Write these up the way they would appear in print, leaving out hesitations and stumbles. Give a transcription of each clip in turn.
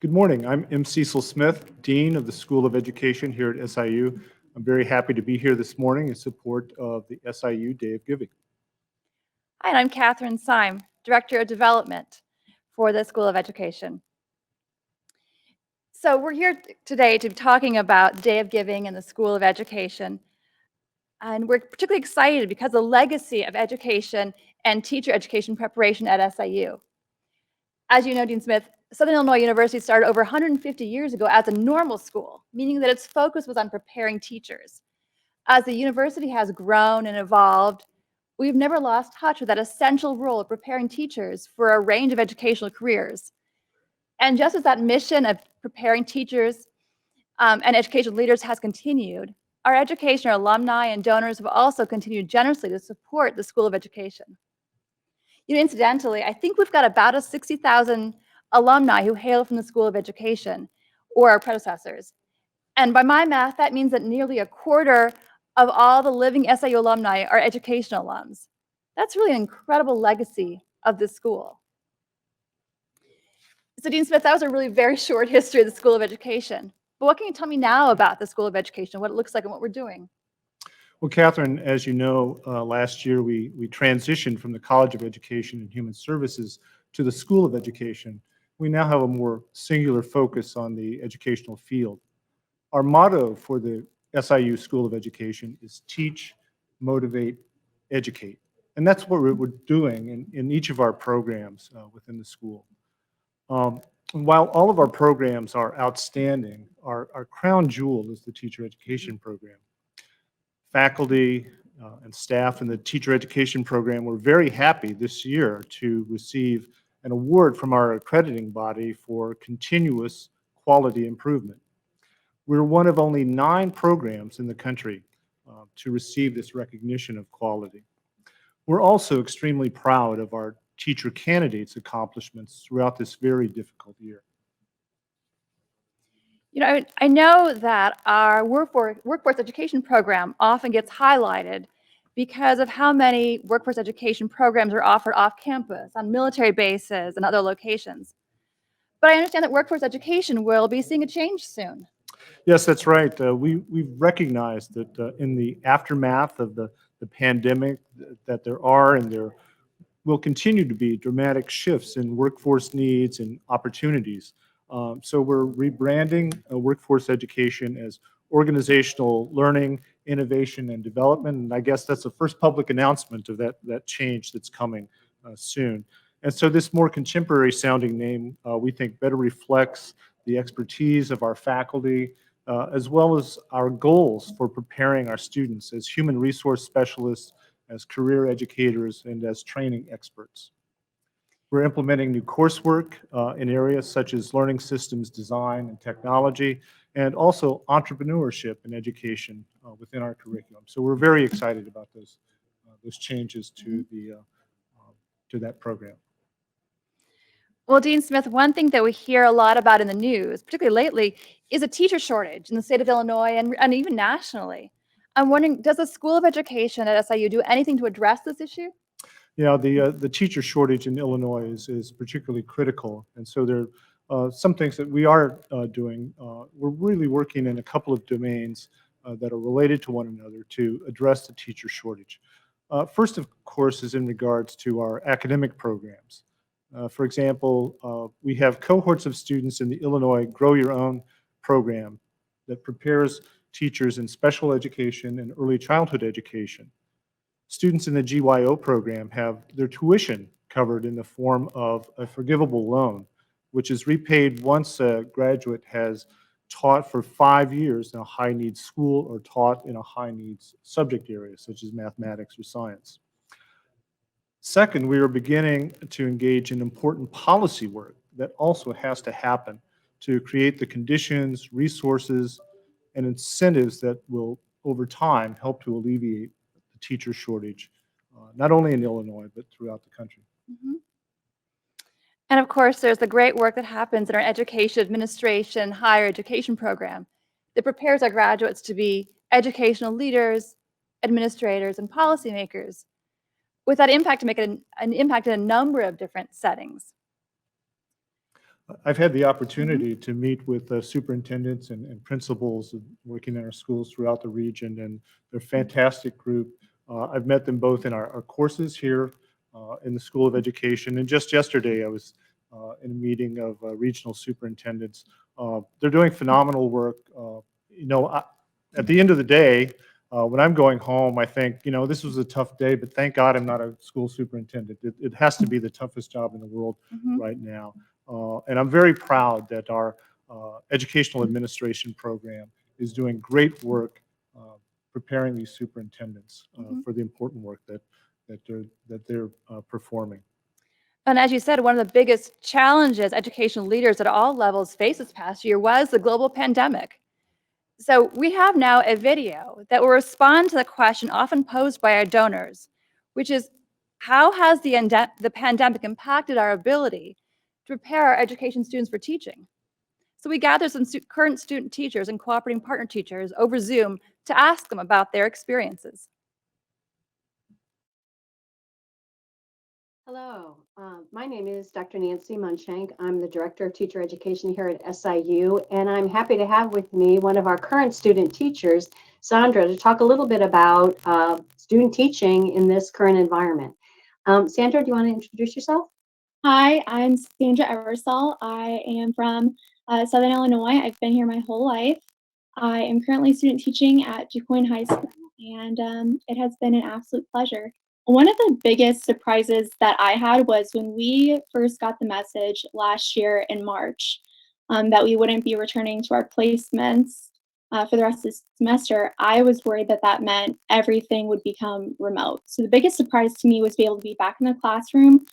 Good morning. I'm M. Cecil Smith, Dean of the School of Education here at SIU. I'm very happy to be here this morning in support of the SIU Day of Giving. Hi, and I'm Catherine Syme, Director of Development for the School of Education. So we're here today to be talking about Day of Giving and the School of Education. And we're particularly excited because of the legacy of education and teacher education preparation at SIU. As you know, Dean Smith, Southern Illinois University started over 150 years ago as a normal school, meaning that its focus was on preparing teachers. As the university has grown and evolved, we've never lost touch with that essential role of preparing teachers for a range of educational careers. And just as that mission of preparing teachers and educational leaders has continued, our education, our alumni and donors have also continued generously to support the School of Education. Incidentally, I think we've got about 60,000 alumni who hail from the School of Education or our predecessors. And by my math, that means that nearly a quarter of all the living SIU alumni are educational alums. That's really an incredible legacy of this school. So Dean Smith, that was a really very short history of the School of Education. But what can you tell me now about the School of Education, what it looks like and what we're doing? Well, Catherine, as you know, last year we transitioned from the College of Education and Human Services to the School of Education. We now have a more singular focus on the educational field. Our motto for the SIU School of Education is teach, motivate, educate. And that's what we're doing in each of our programs within the school. While all of our programs are outstanding, our crown jewel is the teacher education program. Faculty and staff in the teacher education program were very happy this year to receive an award from our accrediting body for continuous quality improvement. We're one of only 9 programs in the country to receive this recognition of quality. We're also extremely proud of our teacher candidates' accomplishments throughout this very difficult year. I know that our workforce education program often gets highlighted because of how many workforce education programs are offered off campus, on military bases and other locations. But I understand that workforce education will be seeing a change soon. Yes, that's right. We've recognized that in the aftermath of the pandemic that there are and there will continue to be dramatic shifts in workforce needs and opportunities. So we're rebranding workforce education as organizational learning, innovation, and development. And I guess that's the first public announcement of that change that's coming soon. And so this more contemporary sounding name, we think better reflects the expertise of our faculty, as well as our goals for preparing our students as human resource specialists, as career educators, and as training experts. We're implementing new coursework in areas such as learning systems design and technology, and also entrepreneurship and education within our curriculum. So we're very excited about those changes to that program. Well, Dean Smith, one thing that we hear a lot about in the news, particularly lately, is a teacher shortage in the state of Illinois and even nationally. I'm wondering, does the School of Education at SIU do anything to address this issue? Yeah, the teacher shortage in Illinois is particularly critical, and so there are some things that we are doing. We're really working in a couple of domains that are related to one another to address the teacher shortage. First, of course, is in regards to our academic programs. For example, we have cohorts of students in the Illinois Grow Your Own program that prepares teachers in special education and early childhood education. Students in the GYO program have their tuition covered in the form of a forgivable loan, which is repaid once a graduate has taught for 5 years in a high-needs school or taught in a high-needs subject area, such as mathematics or science. Second, we are beginning to engage in important policy work that also has to happen to create the conditions, resources, and incentives that will, over time, help to alleviate the teacher shortage, not only in Illinois, but throughout the country. Mm-hmm. And of course, there's the great work that happens in our education administration, higher education program that prepares our graduates to be educational leaders, administrators, and policymakers, with that impact to make an impact in a number of different settings. I've had the opportunity to meet with superintendents and principals working in our schools throughout the region, and they're a fantastic group. I've met them both in our courses here in the School of Education, and just yesterday I was in a meeting of regional superintendents. They're doing phenomenal work. You know, at the end of the day, when I'm going home, I think, you know, this was a tough day, but thank God I'm not a school superintendent. It has to be the toughest job in the world right now. And I'm very proud that our educational administration program is doing great work preparing these superintendents for the important work that they're performing. And as you said, one of the biggest challenges educational leaders at all levels faced this past year was the global pandemic. So we have now a video that will respond to the question often posed by our donors, which is, how has the pandemic impacted our ability to prepare our education students for teaching? So we gathered some current student teachers and cooperating partner teachers over Zoom to ask them about their experiences. Hello, my name is Dr. Nancy Munshank. I'm the Director of Teacher Education here at SIU, and I'm happy to have with me one of our current student teachers, Sandra, to talk a little bit about student teaching in this current environment. Sandra, do you want to introduce yourself? Hi, I'm Sandra Eversol. I am from Southern Illinois. I've been here my whole life. I am currently student teaching at DuQuoin High School, and it has been an absolute pleasure. One of the biggest surprises that I had was when we first got the message last year in March that we wouldn't be returning to our placements for the rest of the semester. I was worried that that meant everything would become remote. So the biggest surprise to me was to be able to be back in the classroom,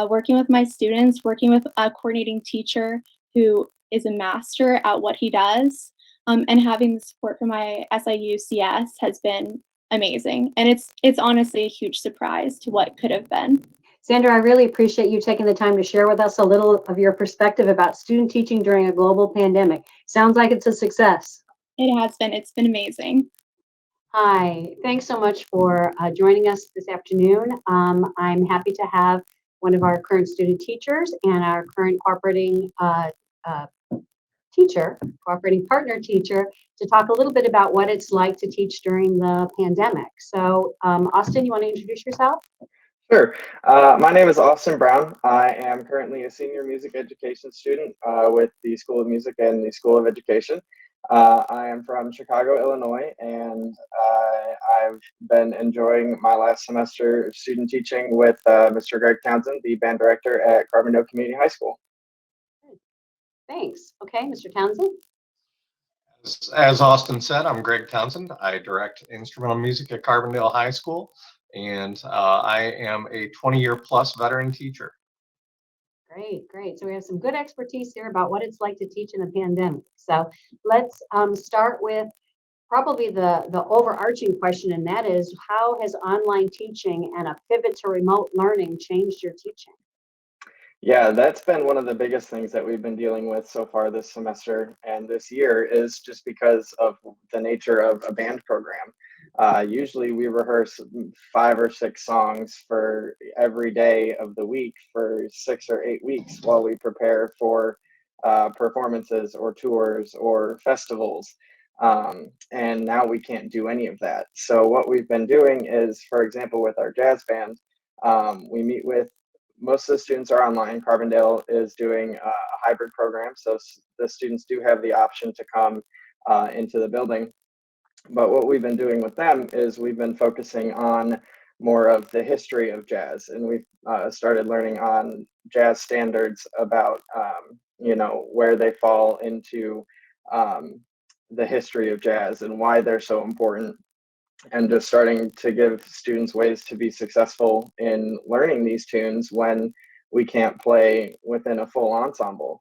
working with my students, working with a coordinating teacher who is a master at what he does, and having the support from my SIU CS has been amazing. And it's honestly a huge surprise to what could have been. Sandra, I really appreciate you taking the time to share with us a little of your perspective about student teaching during a global pandemic. Sounds like it's a success. It has been. It's been amazing. Hi, thanks so much for joining us this afternoon. I'm happy to have one of our current student teachers and our current cooperating cooperating partner teacher, to talk a little bit about what it's like to teach during the pandemic. So, Austin, you want to introduce yourself? Sure. My name is Austin Brown. I am currently a senior music education student with the School of Music and the School of Education. I am from Chicago, Illinois, and I've been enjoying my last semester of student teaching with Mr. Greg Townsend, the band director at Carbondale Community High School. Thanks. Okay, Mr. Townsend. As Austin said, I'm Greg Townsend. I direct instrumental music at Carbondale High School, and I am a 20-year plus veteran teacher. Great, great. So we have some good expertise here about what it's like to teach in a pandemic. So let's start with probably the overarching question, and that is, how has online teaching and a pivot to remote learning changed your teaching? Yeah, that's been one of the biggest things that we've been dealing with so far this semester and this year, is just because of the nature of a band program. Usually we rehearse 5 or 6 songs for every day of the week for 6 or 8 weeks while we prepare for performances or tours or festivals. And now we can't do any of that. So what we've been doing is, for example, with our jazz band, we meet with, most of the students are online. Carbondale is doing a hybrid program, so the students do have the option to come into the building. But what we've been doing with them is we've been focusing on more of the history of jazz, and we've started learning on jazz standards about where they fall into the history of jazz and why they're so important, and just starting to give students ways to be successful in learning these tunes when we can't play within a full ensemble,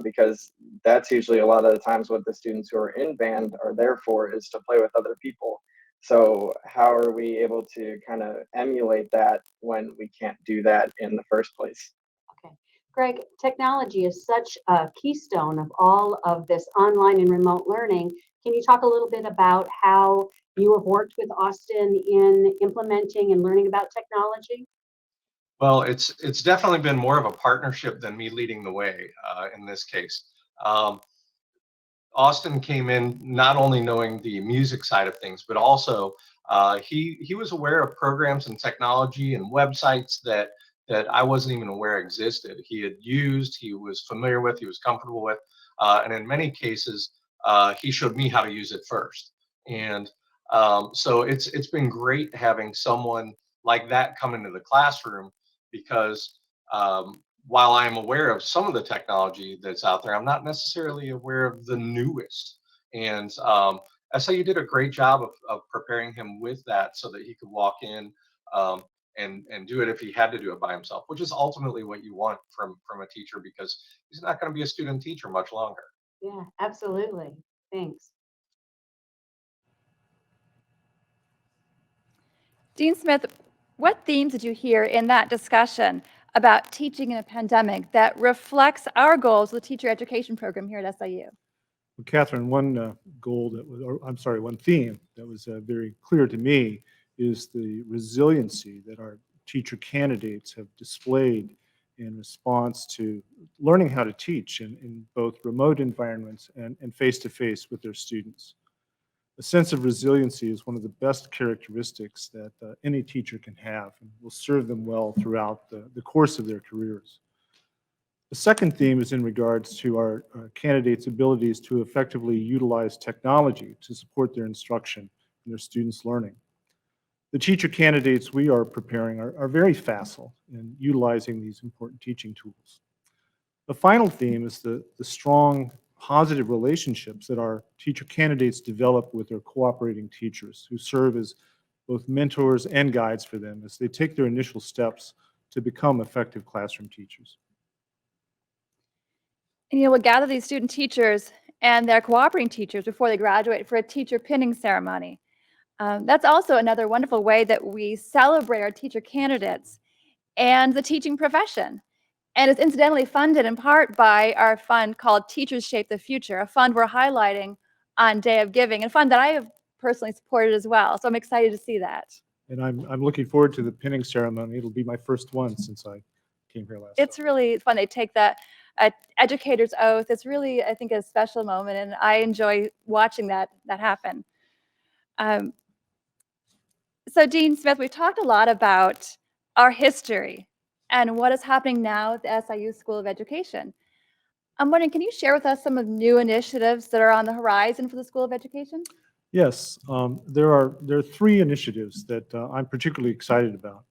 because that's usually a lot of the times what the students who are in band are there for, is to play with other people. So how are we able to kind of emulate that when we can't do that in the first place? Okay. Greg, technology is such a keystone of all of this online and remote learning. Can you talk a little bit about how you have worked with Austin in implementing and learning about technology? Well, it's definitely been more of a partnership than me leading the way in this case. Um, Austin came in not only knowing the music side of things, but also he was aware of programs and technology and websites that I wasn't even aware existed. He had used, he was familiar with, he was comfortable with, and in many cases, he showed me how to use it first. And so it's been great having someone like that come into the classroom because while I'm aware of some of the technology that's out there, I'm not necessarily aware of the newest. And SIU did a great job of preparing him with that so that he could walk in um, and do it if he had to do it by himself, which is ultimately what you want from a teacher because he's not going to be a student teacher much longer. Yeah, absolutely. Thanks. Dean Smith, what themes did you hear in that discussion about teaching in a pandemic that reflects our goals with the teacher education program here at SIU? Well, Catherine, one goal that was, or I'm sorry, one theme that was very clear to me is the resiliency that our teacher candidates have displayed in response to learning how to teach in both remote environments and face-to-face with their students. A sense of resiliency is one of the best characteristics that any teacher can have and will serve them well throughout the course of their careers. The second theme is in regards to our candidates' abilities to effectively utilize technology to support their instruction and their students' learning. The teacher candidates we are preparing are very facile in utilizing these important teaching tools. The final theme is the strong positive relationships that our teacher candidates develop with their cooperating teachers who serve as both mentors and guides for them as they take their initial steps to become effective classroom teachers. And we'll gather these student teachers and their cooperating teachers before they graduate for a teacher pinning ceremony. That's also another wonderful way that we celebrate our teacher candidates and the teaching profession. And it's incidentally funded in part by our fund called Teachers Shape the Future, a fund we're highlighting on Day of Giving, a fund that I have personally supported as well. So I'm excited to see that. And I'm looking forward to the pinning ceremony. It'll be my first one since I came here last It's summer. really fun. They take that educator's oath. It's really, I think, a special moment, and I enjoy watching that happen. So Dean Smith, we've talked a lot about our history and what is happening now at the SIU School of Education. I'm wondering, can you share with us some of the new initiatives that are on the horizon for the School of Education? Yes, there are three initiatives that I'm particularly excited about.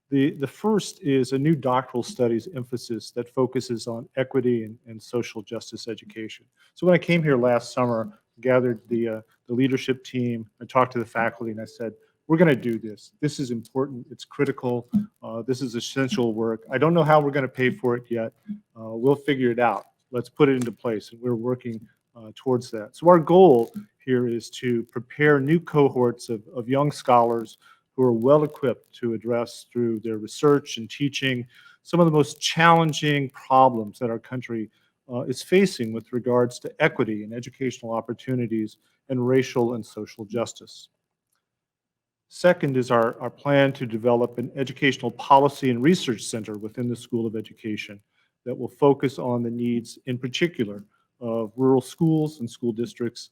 The first is a new doctoral studies emphasis that focuses on equity and social justice education. So when I came here last summer, gathered the leadership team, I talked to the faculty, and I said, we're going to do this. This is important. It's critical. This is essential work. I don't know how we're going to pay for it yet. We'll figure it out. Let's put it into place, and we're working towards that. So our goal here is to prepare new cohorts of young scholars who are well equipped to address through their research and teaching some of the most challenging problems that our country is facing with regards to equity and educational opportunities and racial and social justice. Second is our plan to develop an educational policy and research center within the School of Education that will focus on the needs in particular of rural schools and school districts,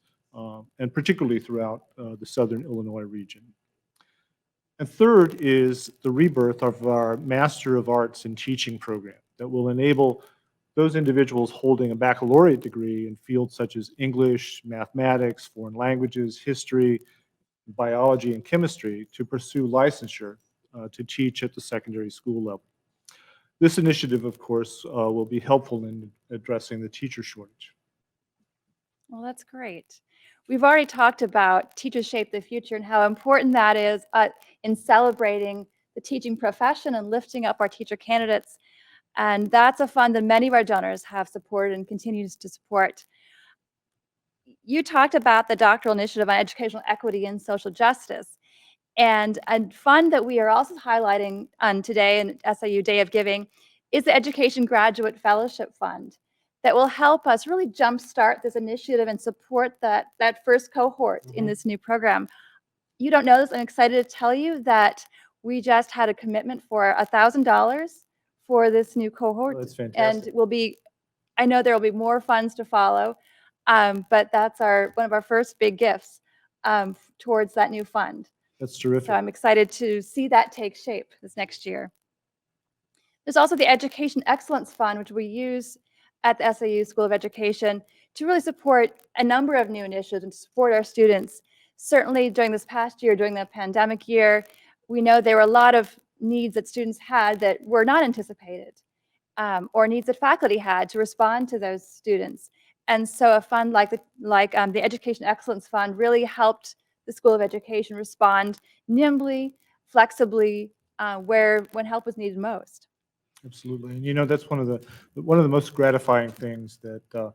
and particularly throughout the Southern Illinois region. And third is the rebirth of our Master of Arts in Teaching program that will enable those individuals holding a baccalaureate degree in fields such as English, mathematics, foreign languages, history, biology, and chemistry to pursue licensure to teach at the secondary school level. This initiative, of course, will be helpful in addressing the teacher shortage. Well, that's great. We've already talked about Teachers Shape the Future and how important that is in celebrating the teaching profession and lifting up our teacher candidates. And that's a fund that many of our donors have supported and continues to support. You talked about the doctoral initiative on educational equity and social justice. And a fund that we are also highlighting on today in SIU Day of Giving is the Education Graduate Fellowship Fund that will help us really jumpstart this initiative and support that first cohort in this new program. You don't know this, I'm excited to tell you that We just had a commitment for $1,000 for this new cohort. Oh, that's And fantastic. I know there will be more funds to follow, but that's one of our first big gifts towards that new fund. That's So terrific. I'm excited to see that take shape this next year. There's also the Education Excellence Fund, which we use at the SIU School of Education to really support a number of new initiatives and to support our students. Certainly during this past year, during the pandemic year, we know there were a lot of needs that students had that were not anticipated, or needs that faculty had to respond to those students. And so a fund like the Education Excellence Fund really helped the School of Education respond nimbly, flexibly, when help was needed most. Absolutely. And that's one of the most gratifying things that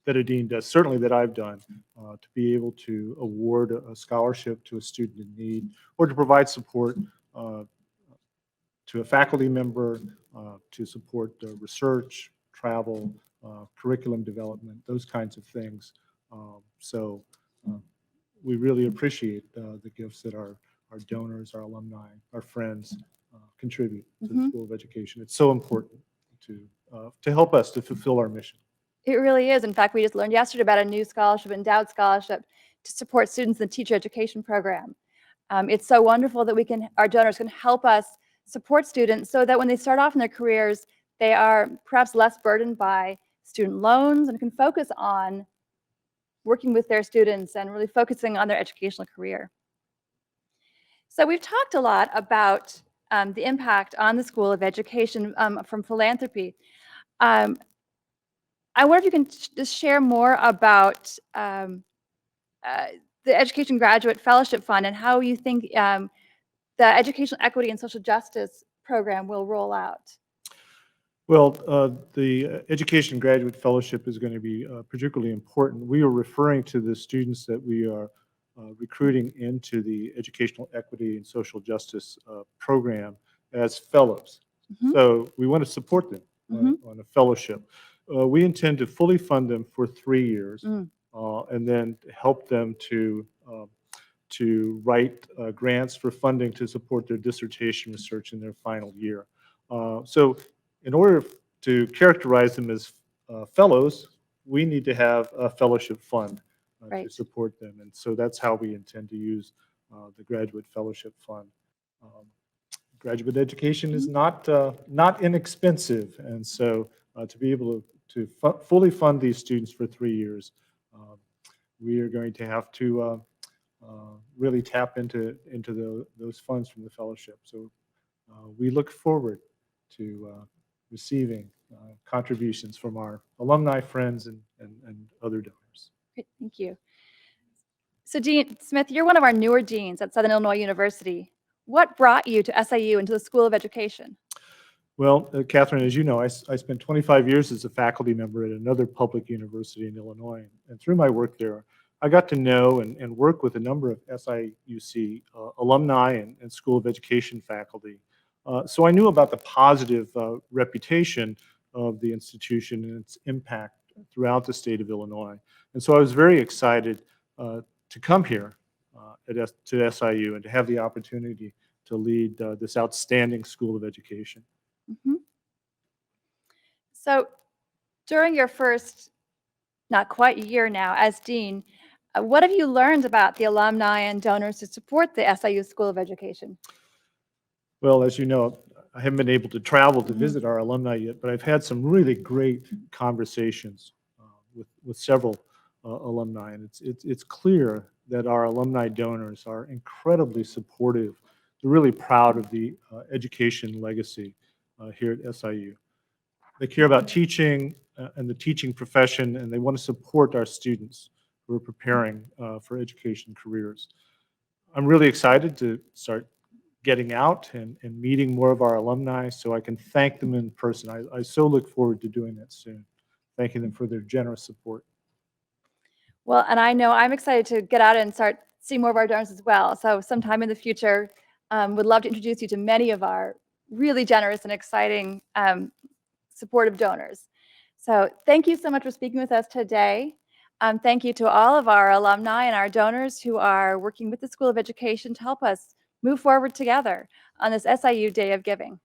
a dean does, certainly that I've done, to be able to award a scholarship to a student in need or to provide support to a faculty member, to support research, travel, curriculum development, those kinds of things. So we really appreciate the gifts that our donors, our alumni, our friends contribute to the School of Education. It's so important to help us to fulfill our mission. It really is. In fact, we just learned yesterday about a new scholarship, endowed scholarship, to support students in the teacher education program. It's so wonderful that our donors can help us support students so that when they start off in their careers, they are perhaps less burdened by student loans and can focus on working with their students and really focusing on their educational career. So we've talked a lot about the impact on the School of Education from philanthropy. I wonder if you can just share more about the Education Graduate Fellowship Fund and how you think the Educational Equity and Social Justice program will roll out. Well, the Education Graduate Fellowship is going to be particularly important. We are referring to the students that we are recruiting into the Educational Equity and Social Justice program as fellows. So we want to support them on a fellowship. We intend to fully fund them for 3 years and then help them to write grants for funding to support their dissertation research in their final year. So in order to characterize them as fellows, we need to have a fellowship fund to support them. And so that's how we intend to use the Graduate Fellowship Fund. Graduate education is not inexpensive. And so to be able to fully fund these students for 3 years, we are going to have to really tap into those funds from the fellowship. So we look forward to receiving contributions from our alumni friends and other donors. Great, thank you. So Dean Smith, you're one of our newer deans at Southern Illinois University. What brought you to SIU and to the School of Education? Well, Catherine, as you know, I spent 25 years as a faculty member at another public university in Illinois. And through my work there, I got to know and work with a number of SIUC alumni and School of Education faculty. So I knew about the positive reputation of the institution and its impact throughout the state of Illinois. And so I was very excited to come here to SIU and to have the opportunity to lead this outstanding School of Education. So during your first, not quite year now as dean, what have you learned about the alumni and donors to support the SIU School of Education? Well, as you know, I haven't been able to travel to visit our alumni yet, but I've had some really great conversations with several alumni, and it's clear that our alumni donors are incredibly supportive. They're really proud of the education legacy here at SIU. They care about teaching and the teaching profession, and they want to support our students who are preparing for education careers. I'm really excited to start getting out and meeting more of our alumni so I can thank them in person. I so look forward to doing that soon, thanking them for their generous support. Well, and I know I'm excited to get out and start seeing more of our donors as well. So sometime in the future, would love to introduce you to many of our really generous and exciting supportive donors. So thank you so much for speaking with us today. Thank you to all of our alumni and our donors who are working with the School of Education to help us move forward together on this SIU Day of Giving.